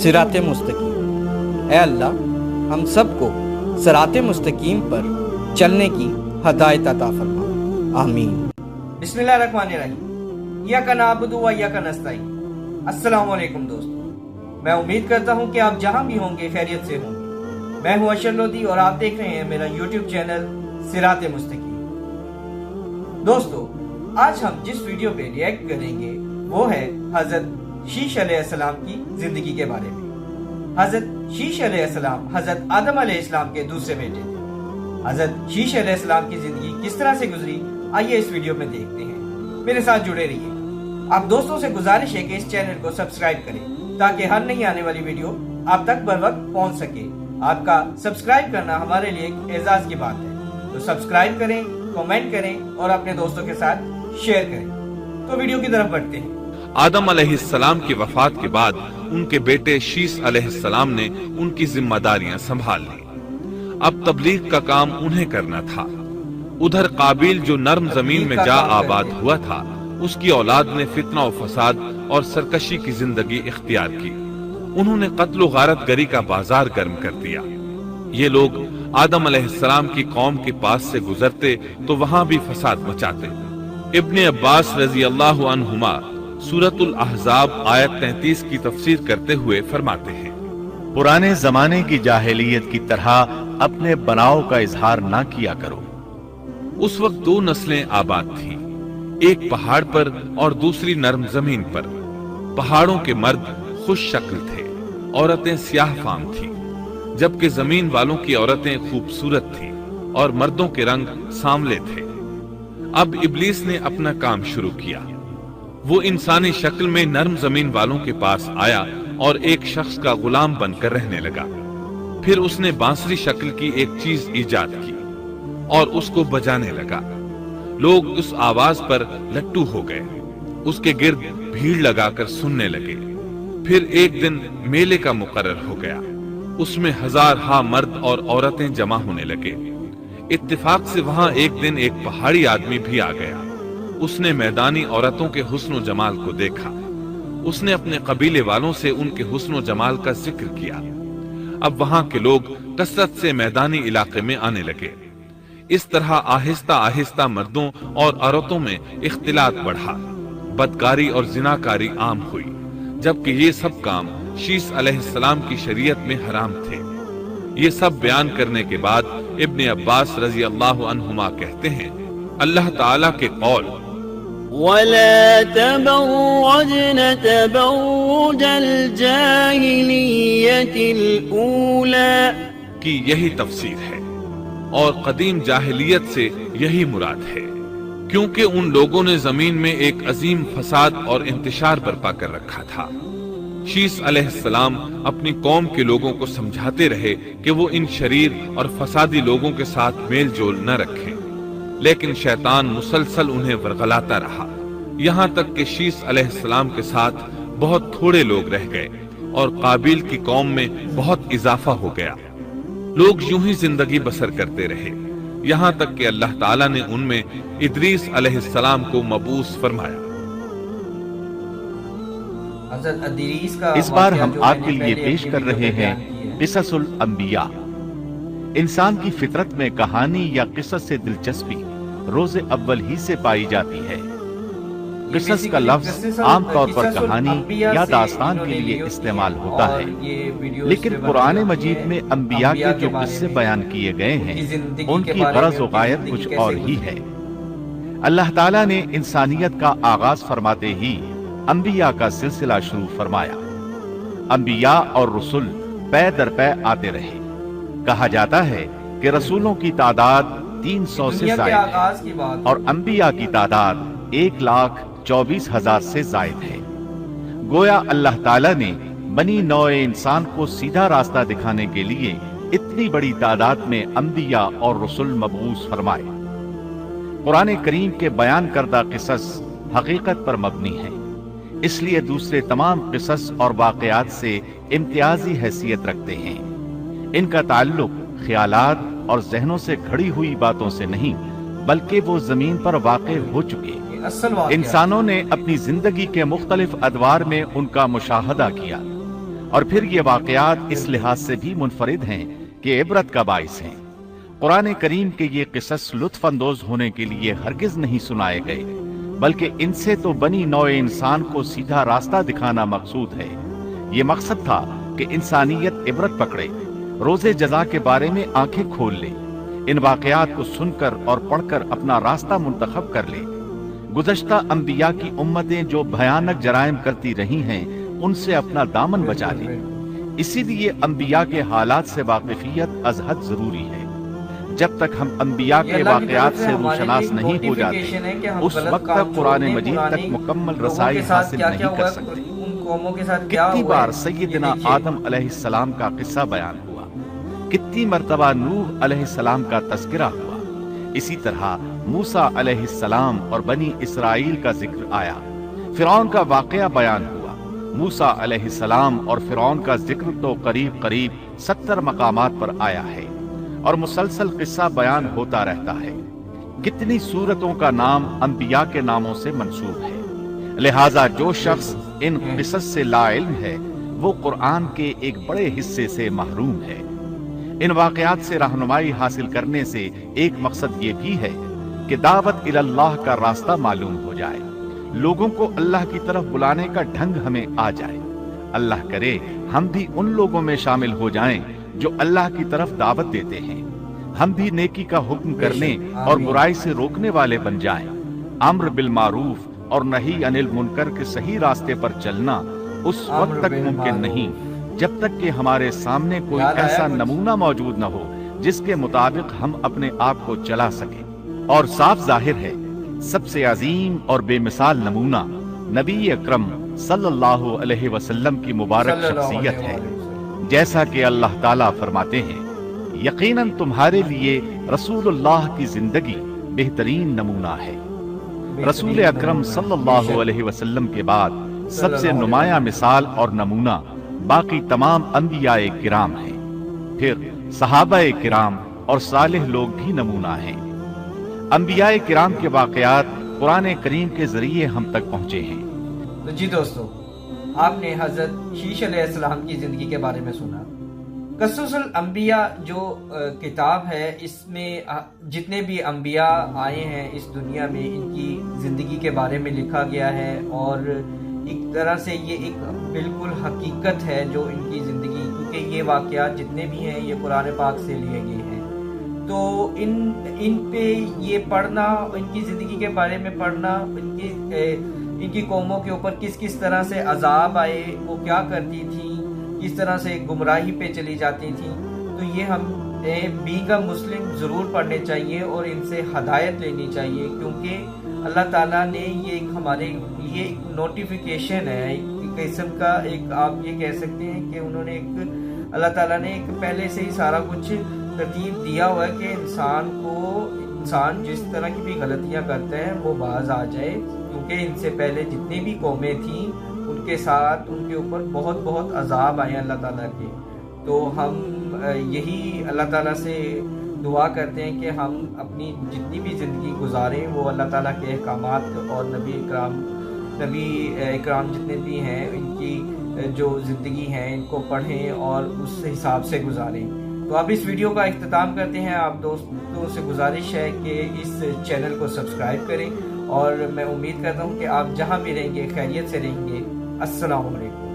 صراط مستقیم۔ اے اللہ ہم سب کو صراط مستقیم پر چلنے کی ہدایت عطا فرما، آمین۔ بسم اللہ الرحمن الرحیم۔ ایاک نعبد و ایاک نستعین۔ السلام علیکم دوستو، میں امید کرتا ہوں کہ آپ جہاں بھی ہوں گے خیریت سے ہوں گے۔ میں ہوں اشر لودھی اور آپ دیکھ رہے ہیں میرا یوٹیوب چینل صراط مستقیم۔ دوستو، آج ہم جس ویڈیو پہ ریئیکٹ کریں گے وہ ہے حضرت شیش علیہ السلام کی زندگی کے بارے میں۔ حضرت شیش علیہ السلام حضرت آدم علیہ السلام کے دوسرے بیٹے تھے۔ حضرت شیش علیہ السلام کی زندگی کس طرح سے گزری، آئیے اس ویڈیو میں دیکھتے ہیں، میرے ساتھ جڑے رہیے۔ آپ دوستوں سے گزارش ہے کہ اس چینل کو سبسکرائب کریں تاکہ ہر نئی آنے والی ویڈیو آپ تک بر وقت پہنچ سکے۔ آپ کا سبسکرائب کرنا ہمارے لیے ایک اعزاز کی بات ہے، تو سبسکرائب کریں، کمنٹ کریں اور اپنے دوستوں کے ساتھ شیئر کریں۔ تو ویڈیو کی طرف بڑھتے ہیں۔ آدم علیہ السلام کی وفات کے بعد ان کے بیٹے شیش علیہ السلام نے ان کی ذمہ داریاں سنبھال لی۔ اب تبلیغ کا کام انہیں کرنا تھا۔ ادھر قابیل جو نرم زمین میں جا آباد ہوا تھا، اس کی اولاد نے فتنہ و فساد اور سرکشی کی زندگی اختیار کی۔ انہوں نے قتل و غارت گری کا بازار گرم کر دیا۔ یہ لوگ آدم علیہ السلام کی قوم کے پاس سے گزرتے تو وہاں بھی فساد مچاتے۔ ابن عباس رضی اللہ عنہما سورۃ الاحزاب آیت 33 کی تفسیر کرتے ہوئے فرماتے ہیں، پرانے زمانے کی جاہلیت کی طرح اپنے بناؤ کا اظہار نہ کیا کرو۔ اس وقت دو نسلیں آباد تھیں، ایک پہاڑ پر اور دوسری نرم زمین پر۔ پہاڑوں کے مرد خوش شکل تھے، عورتیں سیاہ فام تھیں، جبکہ زمین والوں کی عورتیں خوبصورت تھیں اور مردوں کے رنگ سانولے تھے۔ اب ابلیس نے اپنا کام شروع کیا۔ وہ انسانی شکل میں نرم زمین والوں کے پاس آیا اور ایک شخص کا غلام بن کر رہنے لگا۔ پھر اس نے بانسری شکل کی ایک چیز ایجاد کی اور اس کو بجانے لگا۔ لوگ اس آواز پر لٹو ہو گئے، اس کے گرد بھیڑ لگا کر سننے لگے۔ پھر ایک دن میلے کا مقرر ہو گیا، اس میں ہزارہا مرد اور عورتیں جمع ہونے لگے۔ اتفاق سے وہاں ایک دن ایک پہاڑی آدمی بھی آ گیا۔ اس نے میدانی عورتوں کے حسن و جمال کو دیکھا۔ اس نے اپنے قبیلے والوں سے ان کے حسن و جمال کا ذکر کیا۔ اب وہاں کے لوگ کثرت سے میدانی علاقے میں آنے لگے۔ اس طرح آہستہ آہستہ مردوں اور عورتوں میں اختلاط بڑھا، بدکاری اور زناکاری عام ہوئی، جبکہ یہ سب کام شیش علیہ السلام کی شریعت میں حرام تھے۔ یہ سب بیان کرنے کے بعد ابن عباس رضی اللہ عنہما کہتے ہیں، اللہ تعالیٰ کے قول وَلَا تَبَرَّجْنَ تَبَرُّجَ الْجَاهِلِيَّةِ الْأُولَى کی یہی تفسیر ہے، اور قدیم جاہلیت سے یہی مراد ہے، کیونکہ ان لوگوں نے زمین میں ایک عظیم فساد اور انتشار برپا کر رکھا تھا۔ شیش علیہ السلام اپنی قوم کے لوگوں کو سمجھاتے رہے کہ وہ ان شریر اور فسادی لوگوں کے ساتھ میل جول نہ رکھیں، لیکن شیطان مسلسل انہیں ورغلاتا رہا، یہاں تک کہ شیش علیہ السلام کے ساتھ بہت تھوڑے لوگ رہ گئے اور قابیل کی قوم میں بہت اضافہ ہو گیا۔ لوگ یوں ہی زندگی بسر کرتے رہے، یہاں تک کہ اللہ تعالیٰ نے ان میں ادریس علیہ السلام کو مبعوث فرمایا۔ اس بار ہم آپ کے لیے پیش کر رہے ہیں قصص الانبیاء۔ انسان کی فطرت میں کہانی یا قصص سے دلچسپی روز اول ہی سے پائی جاتی ہے۔ قصص کا لفظ عام طور پر کہانی یا داستان کے لیے استعمال ہوتا ہے، لیکن قرآن مجید میں انبیاء کے جو قصے بیان کیے گئے ہیں ان کی غرض و غایت کچھ اور ہی ہے۔ اللہ تعالیٰ نے انسانیت کا آغاز فرماتے ہی انبیاء کا سلسلہ شروع فرمایا۔ انبیاء اور رسول پے در پے آتے رہے۔ کہا جاتا ہے کہ رسولوں کی تعداد 300 سے زائد ہے اور انبیاء کی تعداد 1,24,000 سے زائد ہے۔ گویا اللہ تعالیٰ نے بنی نوع انسان کو سیدھا راستہ دکھانے کے لیے اتنی بڑی تعداد میں انبیاء اور رسول مبعوث فرمائے۔ قرآن کریم کے بیان کردہ قصص حقیقت پر مبنی ہیں، اس لیے دوسرے تمام قصص اور واقعات سے امتیازی حیثیت رکھتے ہیں۔ ان کا تعلق خیالات اور ذہنوں سے گھڑی ہوئی باتوں سے نہیں، بلکہ وہ زمین پر واقع ہو چکے انسانوں نے اپنی زندگی کے مختلف ادوار میں ان کا مشاہدہ کیا اور پھر یہ واقعات اس لحاظ سے بھی منفرد ہیں کہ عبرت کا باعث ہیں۔ قرآن کریم کے یہ قصص لطف اندوز ہونے کے لیے ہرگز نہیں سنائے گئے، بلکہ ان سے تو بنی نوع انسان کو سیدھا راستہ دکھانا مقصود ہے۔ یہ مقصد تھا کہ انسانیت عبرت پکڑے، روز جزا کے بارے میں آنکھیں کھول لے، ان واقعات کو سن کر اور پڑھ کر اپنا راستہ منتخب کر لے۔ گزشتہ انبیاء کی امتیں جو بھیانک جرائم کرتی رہی ہیں، ان سے اپنا دامن بچا لے۔ اسی لیے انبیاء کے حالات سے واقفیت از حد ضروری ہے۔ جب تک ہم انبیاء کے واقعات سے روشناس نہیں ہو جاتے، اس وقت تک قرآن مجید تک مکمل رسائی حاصل نہیں کر سکتے۔ کتنی بار سیدنا آدم علیہ السلام کا قصہ بیان ہوا، کتنی مرتبہ نوح علیہ السلام کا تذکرہ ہوا، اسی طرح موسیٰ علیہ السلام اور بنی اسرائیل کا ذکر آیا، فرعون کا واقعہ بیان ہوا۔ موسیٰ علیہ السلام اور فرعون کا ذکر تو قریب 70 مقامات پر آیا ہے، اور مسلسل قصہ بیان ہوتا رہتا ہے۔ کتنی سورتوں کا نام انبیاء کے ناموں سے منسوب ہے۔ لہٰذا جو شخص ان قصص سے لا علم ہے، وہ قرآن کے ایک بڑے حصے سے محروم ہے۔ ان واقعات سے رہنمائی حاصل کرنے سے ایک مقصد یہ بھی ہے کہ دعوت اللہ کا راستہ معلوم ہو جائے، لوگوں کو اللہ کی طرف بلانے کا ڈھنگ ہمیں آ جائے۔ اللہ کرے ہم بھی ان لوگوں میں شامل ہو جائیں جو اللہ کی طرف دعوت دیتے ہیں، ہم بھی نیکی کا حکم کرنے اور برائی سے روکنے والے بن جائیں۔ امر بالمعروف اور نہی عن المنکر کے صحیح راستے پر چلنا اس وقت تک ممکن نہیں جب تک کہ ہمارے سامنے کوئی ایسا نمونہ موجود نہ ہو جس کے مطابق ہم اپنے آپ کو چلا سکیں۔ اور صاف ظاہر ہے سب سے عظیم اور بے مثال نمونہ نبی اکرم صلی اللہ علیہ وسلم کی مبارک شخصیت ہے، جیسا کہ اللہ تعالیٰ فرماتے ہیں، یقیناً تمہارے لیے رسول اللہ کی زندگی بہترین نمونہ ہے۔ رسول اکرم صلی اللہ علیہ وسلم کے بعد سب سے نمایاں مثال اور نمونہ باقی تمام انبیاء کرام ہیں، پھر صحابہ کرام اور صالح لوگ بھی نمونہ ہیں۔ انبیاء کرام کے واقعات قرآن کریم کے ذریعے ہم تک پہنچے ہیں۔ تو جی دوستو، آپ نے حضرت شیش علیہ السلام کی زندگی کے بارے میں سنا۔ قصص الانبیاء جو کتاب ہے، اس میں جتنے بھی انبیاء آئے ہیں اس دنیا میں، ان کی زندگی کے بارے میں لکھا گیا ہے، اور ایک طرح سے یہ ایک بالکل حقیقت ہے جو ان کی زندگی، کیونکہ یہ واقعات جتنے بھی ہیں یہ قرآن پاک سے لیے گئے ہیں۔ تو ان پہ یہ پڑھنا، ان کی زندگی کے بارے میں پڑھنا، ان کی قوموں کے اوپر کس طرح سے عذاب آئے، وہ کیا کرتی تھیں، کس طرح سے گمراہی پہ چلی جاتی تھیں، تو یہ ہم بینگ اے مسلم ضرور پڑھنے چاہیے اور ان سے ہدایت لینی چاہیے، کیونکہ اللہ تعالیٰ نے یہ ایک ہمارے لیے ایک نوٹیفیکیشن ہے، ایک قسم کا، ایک آپ یہ کہہ سکتے ہیں کہ انہوں نے اللہ تعالیٰ نے ایک پہلے سے ہی سارا کچھ ترتیب دیا ہوا ہے کہ انسان جس طرح کی بھی غلطیاں کرتے ہیں وہ باز آ جائے، کیونکہ ان سے پہلے جتنی بھی قومیں تھیں ان کے ساتھ ان کے اوپر بہت عذاب آئے اللہ تعالیٰ کے۔ تو ہم یہی اللہ تعالیٰ سے دعا کرتے ہیں کہ ہم اپنی جتنی بھی زندگی گزاریں وہ اللہ تعالیٰ کے احکامات اور نبی اکرام جتنے بھی ہیں ان کی جو زندگی ہیں ان کو پڑھیں اور اس حساب سے گزاریں۔ تو اب اس ویڈیو کا اختتام کرتے ہیں۔ آپ دوستوں سے گزارش ہے کہ اس چینل کو سبسکرائب کریں، اور میں امید کرتا ہوں کہ آپ جہاں بھی رہیں گے خیریت سے رہیں گے۔ السلام علیکم۔